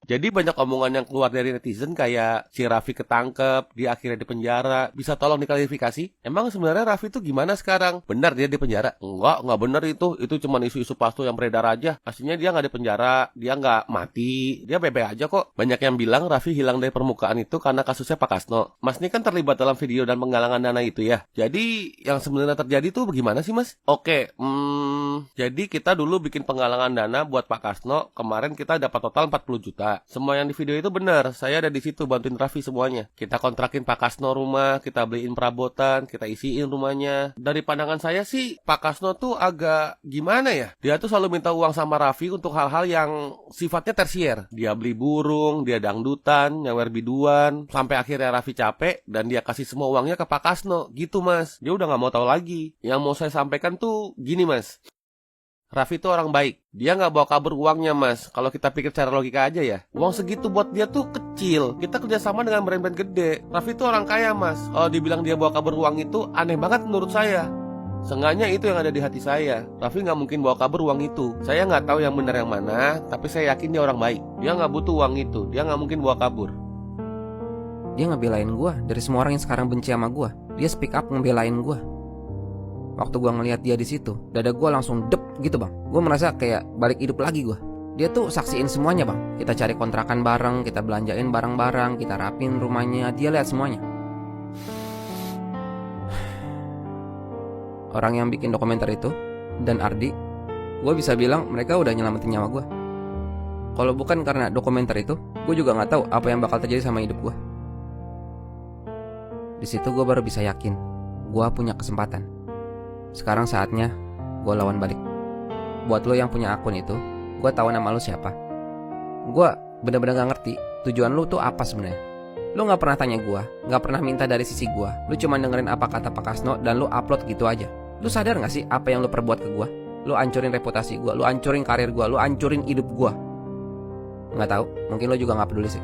Jadi banyak omongan yang keluar dari netizen kayak si Raffi ketangkep, dia akhirnya di penjara. Bisa tolong diklarifikasi? Emang sebenarnya Raffi itu gimana sekarang? Benar dia di penjara? Enggak benar itu. Itu cuma isu-isu palsu yang beredar aja. Aslinya dia nggak di penjara, dia nggak mati, dia bebe aja kok. Banyak yang bilang Raffi hilang dari permukaan itu karena kasusnya Pak Kasno. Mas ini kan terlibat dalam video dan penggalangan dana itu ya. Jadi yang sebenarnya terjadi tuh bagaimana sih Mas? Oke, jadi kita dulu bikin penggalangan dana buat Pak Kasno. Kemarin kita dapat total 40 juta. Semua yang di video itu benar. Saya ada di situ bantuin Raffi semuanya. Kita kontrakin Pak Kasno rumah, kita beliin perabotan, kita isiin rumahnya. Dari pandangan saya sih, Pak Kasno tuh agak gimana ya? Dia tuh selalu minta uang sama Raffi untuk hal-hal yang sifatnya tersier. Dia beli burung, dia dangdutan, nyawer biduan, sampai akhirnya Raffi capek dan dia kasih semua uangnya ke Pak Kasno. Gitu Mas. Dia udah gak mau tahu lagi. Yang mau saya sampaikan tuh gini Mas. Raffi itu orang baik. Dia nggak bawa kabur uangnya Mas. Kalau kita pikir secara logika aja ya, uang segitu buat dia tuh kecil. Kita kerjasama dengan brand-brand gede. Raffi itu orang kaya Mas. Kalau dibilang dia bawa kabur uang itu aneh banget menurut saya. Seenggaknya itu yang ada di hati saya. Raffi nggak mungkin bawa kabur uang itu. Saya nggak tahu yang benar yang mana, tapi saya yakin dia orang baik. Dia nggak butuh uang itu. Dia nggak mungkin bawa kabur. Dia ngebelain gue. Dari semua orang yang sekarang benci sama gue, dia speak up ngebelain gue. Waktu gue ngelihat dia di situ, dada gue langsung dep gitu bang. Gue merasa kayak balik hidup lagi gue. Dia tuh saksiin semuanya bang. Kita cari kontrakan bareng, kita belanjain barang-barang, kita rapin rumahnya. Dia lihat semuanya. Orang yang bikin dokumenter itu dan Ardi, gue bisa bilang mereka udah nyelamatin nyawa gue. Kalau bukan karena dokumenter itu, gue juga nggak tahu apa yang bakal terjadi sama hidup gue. Di situ gue baru bisa yakin, gue punya kesempatan. Sekarang saatnya gue lawan balik. Buat lo yang punya akun itu, gue tahu nama lo siapa. Gue bener-bener gak ngerti tujuan lo tuh apa sebenarnya. Lo gak pernah tanya gue, gak pernah minta dari sisi gue. Lo cuma dengerin apa kata Pak Kasno dan lo upload gitu aja. Lo sadar gak sih apa yang lo perbuat ke gue? Lo hancurin reputasi gue, lo hancurin karir gue, lo hancurin hidup gue. Gak tahu, mungkin lo juga gak peduli sih.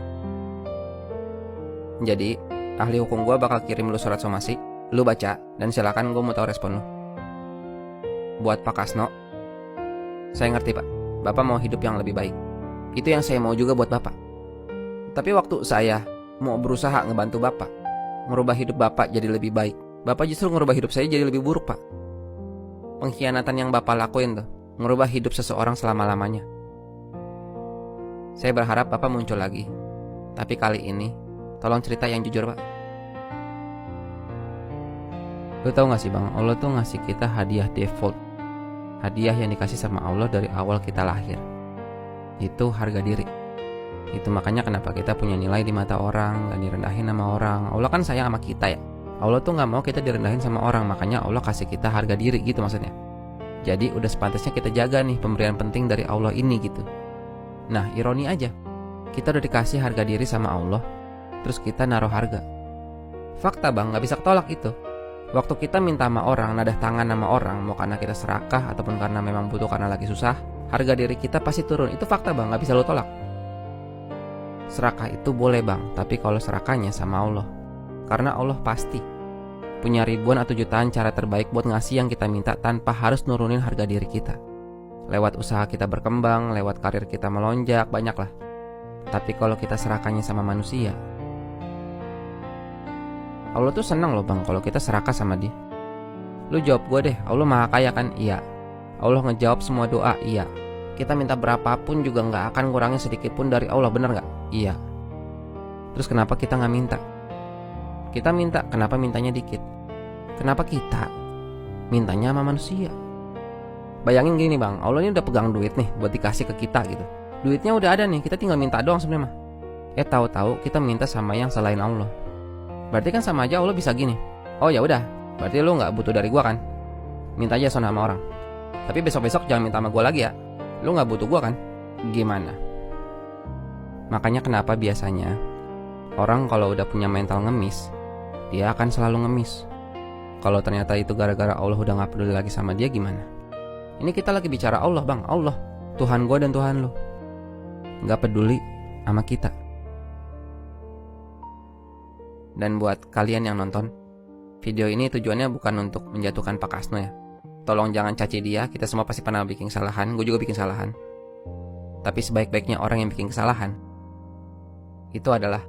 Jadi ahli hukum gue bakal kirim lo surat somasi. Lo baca dan silakan gue mau tahu respon lo. Buat Pak Kasno, saya ngerti Pak, Bapak mau hidup yang lebih baik. Itu yang saya mau juga buat Bapak. Tapi waktu saya mau berusaha ngebantu Bapak, ngerubah hidup Bapak jadi lebih baik, Bapak justru ngerubah hidup saya jadi lebih buruk Pak. Pengkhianatan yang Bapak lakuin tuh, ngerubah hidup seseorang selama-lamanya. Saya berharap Bapak muncul lagi. Tapi kali ini, tolong cerita yang jujur Pak. Lo tau gak sih bang, Allah tuh ngasih kita hadiah default. Hadiah yang dikasih sama Allah dari awal kita lahir. Itu harga diri. Itu makanya kenapa kita punya nilai di mata orang, gak direndahin sama orang. Allah kan sayang sama kita ya. Allah tuh gak mau kita direndahin sama orang. Makanya Allah kasih kita harga diri gitu maksudnya. Jadi udah sepantasnya kita jaga nih pemberian penting dari Allah ini gitu. Nah ironi aja, kita udah dikasih harga diri sama Allah, terus kita naruh harga. Fakta bang, gak bisa ketolak itu. Waktu kita minta sama orang, nadah tangan sama orang, mau karena kita serakah ataupun karena memang butuh karena lagi susah, harga diri kita pasti turun. Itu fakta bang, gak bisa lo tolak. Serakah itu boleh bang, tapi kalau serakahnya sama Allah. Karena Allah pasti punya ribuan atau jutaan cara terbaik buat ngasih yang kita minta tanpa harus nurunin harga diri kita. Lewat usaha kita berkembang, lewat karir kita melonjak, banyak lah. Tapi kalau kita serakahnya sama manusia, Allah tuh senang loh bang kalau kita serakah sama dia. Lu jawab gue deh, Allah maha kaya kan? Iya. Allah ngejawab semua doa? Iya. Kita minta berapapun juga gak akan ngurangin sedikit pun dari Allah, bener gak? Iya. Terus kenapa kita gak minta? Kita minta, kenapa mintanya dikit? Kenapa kita mintanya sama manusia? Bayangin gini bang, Allah ini udah pegang duit nih buat dikasih ke kita gitu. Duitnya udah ada nih, kita tinggal minta doang sebenarnya mah. Tahu-tahu kita minta sama yang selain Allah. Berarti kan sama aja Allah bisa gini. Oh ya udah, berarti lu nggak butuh dari gua kan? Minta aja sama orang. Tapi besok-besok jangan minta sama gua lagi ya. Lu nggak butuh gua kan? Gimana? Makanya kenapa biasanya orang kalau udah punya mental ngemis, dia akan selalu ngemis. Kalau ternyata itu gara-gara Allah udah nggak peduli lagi sama dia, gimana? Ini kita lagi bicara Allah bang, Allah, Tuhan gua dan Tuhan lu, nggak peduli sama kita. Dan buat kalian yang nonton, video ini tujuannya bukan untuk menjatuhkan Pak Kasno ya. Tolong jangan caci dia, kita semua pasti pernah bikin kesalahan, gue juga bikin kesalahan. Tapi sebaik-baiknya orang yang bikin kesalahan, itu adalah